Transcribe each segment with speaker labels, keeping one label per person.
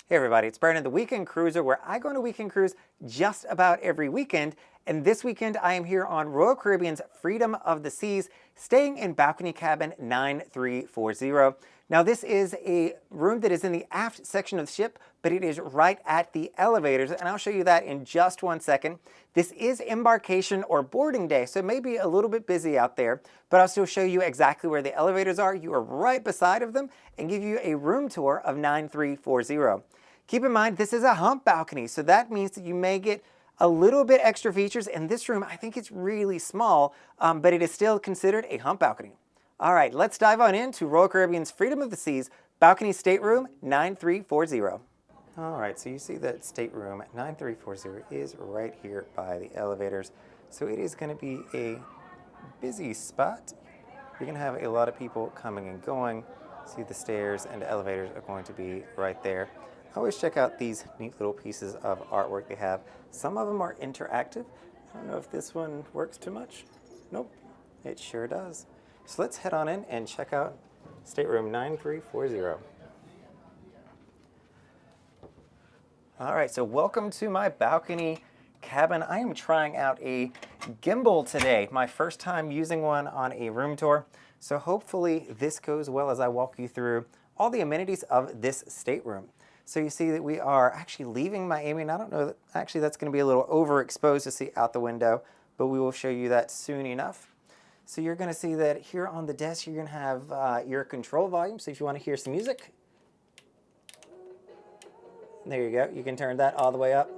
Speaker 1: Hey everybody, it's Brandon, the Weekend Cruiser, where I go on a weekend cruise just about every weekend. And this weekend I am here on Royal Caribbean's Freedom of the Seas, staying in balcony cabin 9340. Now this is a room that is in the aft section of the ship, but it is right at the elevators, and I'll show you that in just one second. This is embarkation or boarding day, so it may be a little bit busy out there, but I'll still show you exactly where the elevators are. You are right beside of them and give you a room tour of 9340. Keep in mind, this is a hump balcony, so that means that you may get a little bit extra features. In this room, I think it's really small, but it is still considered a hump balcony. All right, let's dive on into Royal Caribbean's Freedom of the Seas, balcony stateroom 9340. All right, so you see that stateroom 9340 is right here by the elevators. So it is going to be a busy spot. You're going to have a lot of people coming and going. See, the stairs and the elevators are going to be right there. Always check out these neat little pieces of artwork they have. Some of them are interactive. I don't know if this one works too much. Nope, it sure does. So let's head on in and check out stateroom 9340. All right, so welcome to my balcony cabin. I am trying out a gimbal today. My first time using one on a room tour. So hopefully this goes well as I walk you through all the amenities of this stateroom. So you see that we are actually leaving Miami, and I don't know, actually that's going to be a little overexposed to see out the window, but we will show you that soon enough. So you're going to see that here on the desk you're going to have your control volume, so if you want to hear some music, there you go, you can turn that all the way up.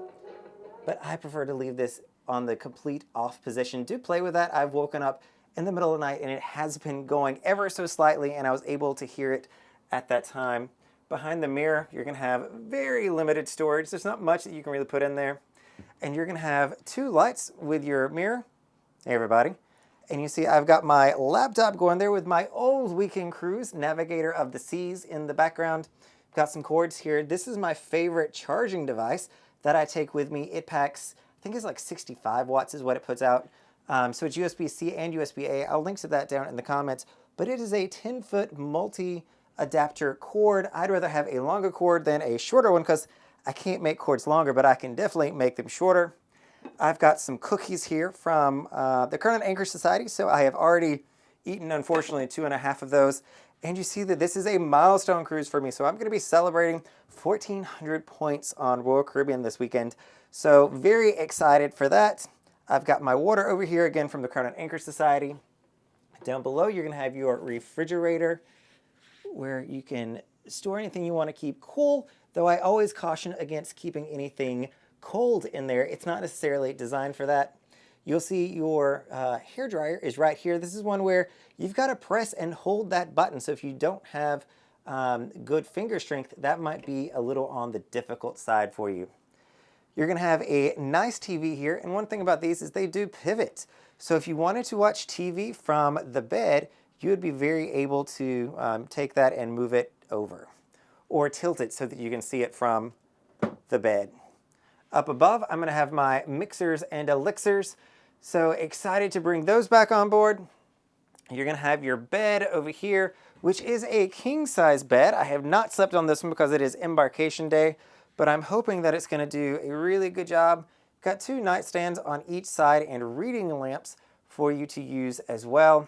Speaker 1: But I prefer to leave this on the complete off position. Do play with that. I've woken up in the middle of the night and it has been going ever so slightly, and I was able to hear it at that time. Behind the mirror, you're going to have very limited storage. There's not much that you can really put in there. And you're going to have two lights with your mirror. Hey, everybody. And you see I've got my laptop going there with my old weekend cruise, Navigator of the Seas, in the background. Got some cords here. This is my favorite charging device that I take with me. It packs, I think it's like 65 watts is what it puts out. So it's USB-C and USB-A. I'll link to that down in the comments. But it is a 10-foot multi-adapter cord. I'd rather have a longer cord than a shorter one because I can't make cords longer, but I can definitely make them shorter. I've got some cookies here from the Current Anchor Society, so I have already eaten, unfortunately, 2.5 of those. And you see that this is a milestone cruise for me, so I'm going to be celebrating 1,400 points on Royal Caribbean this weekend. So very excited for that. I've got my water over here, again, from the Current Anchor Society. Down below, you're going to have your refrigerator, where you can store anything you want to keep cool, though I always caution against keeping anything cold in there. It's not necessarily designed for that. You'll see your hair dryer is right here. This is one where you've got to press and hold that button. So if you don't have good finger strength, that might be a little on the difficult side for you. You're going to have a nice TV here. And one thing about these is they do pivot. So if you wanted to watch TV from the bed, you would be very able to take that and move it over or tilt it so that you can see it from the bed. Up above, I'm going to have my mixers and elixirs. So excited to bring those back on board. You're going to have your bed over here, which is a king-size bed. I have not slept on this one because it is embarkation day, but I'm hoping that it's going to do a really good job. Got two nightstands on each side and reading lamps for you to use as well.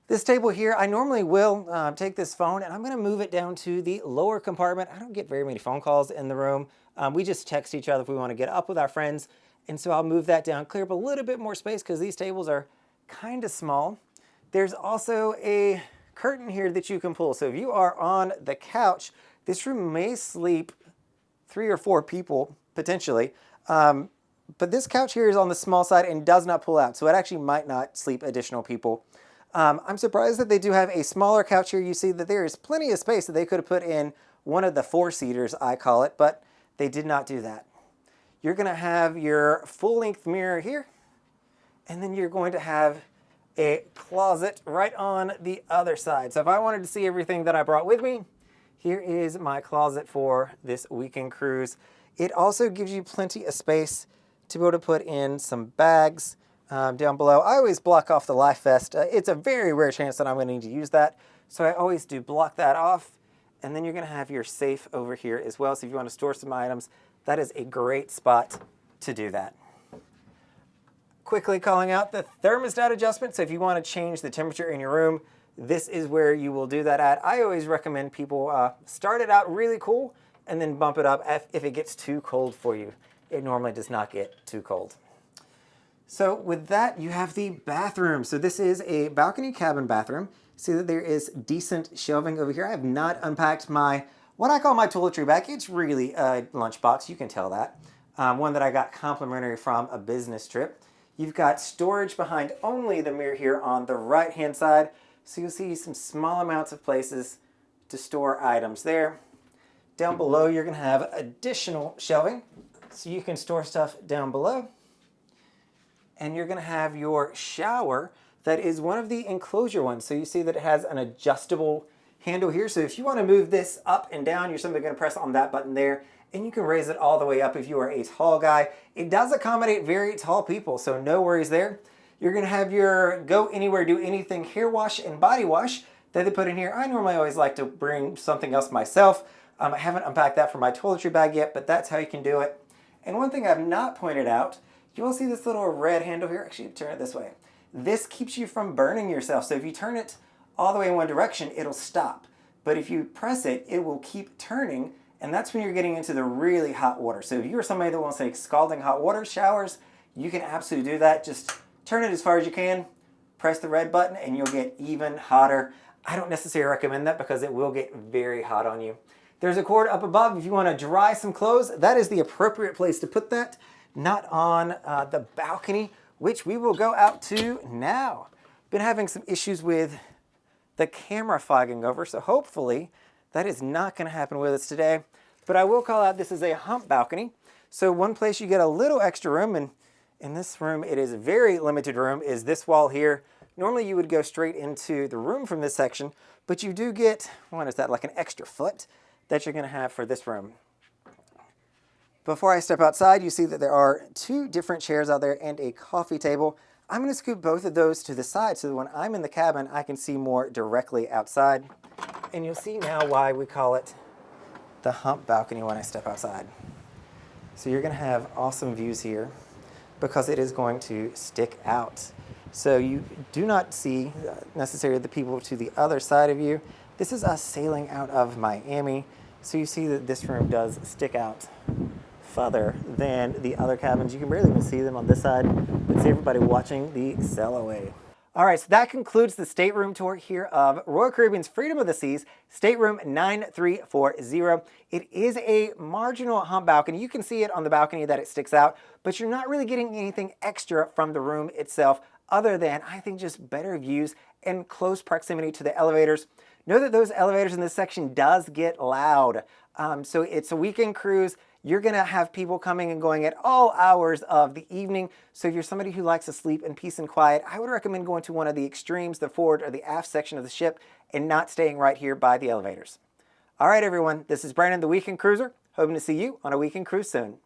Speaker 1: This table here, I normally will take this phone and I'm going to move it down to the lower compartment. I don't get very many phone calls in the room. We just text each other if we want to get up with our friends. And so I'll move that down, clear up a little bit more space because these tables are kind of small. There's also a curtain here that you can pull. So if you are on the couch, this room may sleep 3 or 4 people potentially. But this couch here is on the small side and does not pull out. So it actually might not sleep additional people. I'm surprised that they do have a smaller couch here. You see that there is plenty of space that they could have put in one of the 4-seaters, I call it, but they did not do that. You're going to have your full-length mirror here, and then you're going to have a closet right on the other side. So if I wanted to see everything that I brought with me, here is my closet for this weekend cruise. It also gives you plenty of space to be able to put in some bags. Down below, I always block off the life vest. It's a very rare chance that I'm going to need to use that, so I always do block that off. And then you're going to have your safe over here as well. So if you want to store some items, that is a great spot to do that. Quickly calling out the thermostat adjustment. So if you want to change the temperature in your room, this is where you will do that at. I always recommend people start it out really cool and then bump it up if it gets too cold for you. It normally does not get too cold. So with that, you have the bathroom. So this is a balcony cabin bathroom. See that there is decent shelving over here. I have not unpacked what I call my toiletry bag. It's really a lunchbox, you can tell that. One that I got complimentary from a business trip. You've got storage behind only the mirror here on the right-hand side. So you'll see some small amounts of places to store items there. Down below, you're gonna have additional shelving. So you can store stuff down below. And you're gonna have your shower that is one of the enclosure ones. So you see that it has an adjustable handle here. So if you wanna move this up and down, you're simply gonna press on that button there, and you can raise it all the way up if you are a tall guy. It does accommodate very tall people, so no worries there. You're gonna have your go anywhere, do anything hair wash and body wash that they put in here. I normally always like to bring something else myself. I haven't unpacked that for my toiletry bag yet, but that's how you can do it. And one thing I've not pointed out, you will see this little red handle here. Actually, turn it this way. This keeps you from burning yourself. So if you turn it all the way in one direction, it'll stop. But if you press it, it will keep turning, and that's when you're getting into the really hot water. So if you're somebody that wants to take scalding hot water showers, you can absolutely do that. Just turn it as far as you can, press the red button, and you'll get even hotter. I don't necessarily recommend that because it will get very hot on you. There's a cord up above if you want to dry some clothes. That is the appropriate place to put that, not on the balcony, which we will go out to now. Been having some issues with the camera fogging over, so hopefully that is not going to happen with us today. But I will call out this is a hump balcony. So one place you get a little extra room, and in this room it is a very limited room, is this wall here. Normally you would go straight into the room from this section, but you do get, what is that, like an extra foot that you're going to have for this room. Before I step outside, you see that there are 2 different chairs out there and a coffee table. I'm going to scoot both of those to the side so that when I'm in the cabin, I can see more directly outside. And you'll see now why we call it the hump balcony when I step outside. So you're going to have awesome views here because it is going to stick out. So you do not see necessarily the people to the other side of you. This is us sailing out of Miami. So you see that this room does stick out further than the other cabins. You can barely even see them on this side, but see everybody watching the sail away. All right, so that concludes the stateroom tour here of Royal Caribbean's Freedom of the Seas, stateroom 9340. It is a marginal hump balcony. You can see it on the balcony that it sticks out, but you're not really getting anything extra from the room itself other than, I think, just better views and close proximity to the elevators. Know that those elevators in this section does get loud. So it's a weekend cruise. You're gonna have people coming and going at all hours of the evening. So if you're somebody who likes to sleep in peace and quiet, I would recommend going to one of the extremes, the forward or the aft section of the ship, and not staying right here by the elevators. All right, everyone, this is Brandon, the Weekend Cruiser. Hoping to see you on a weekend cruise soon.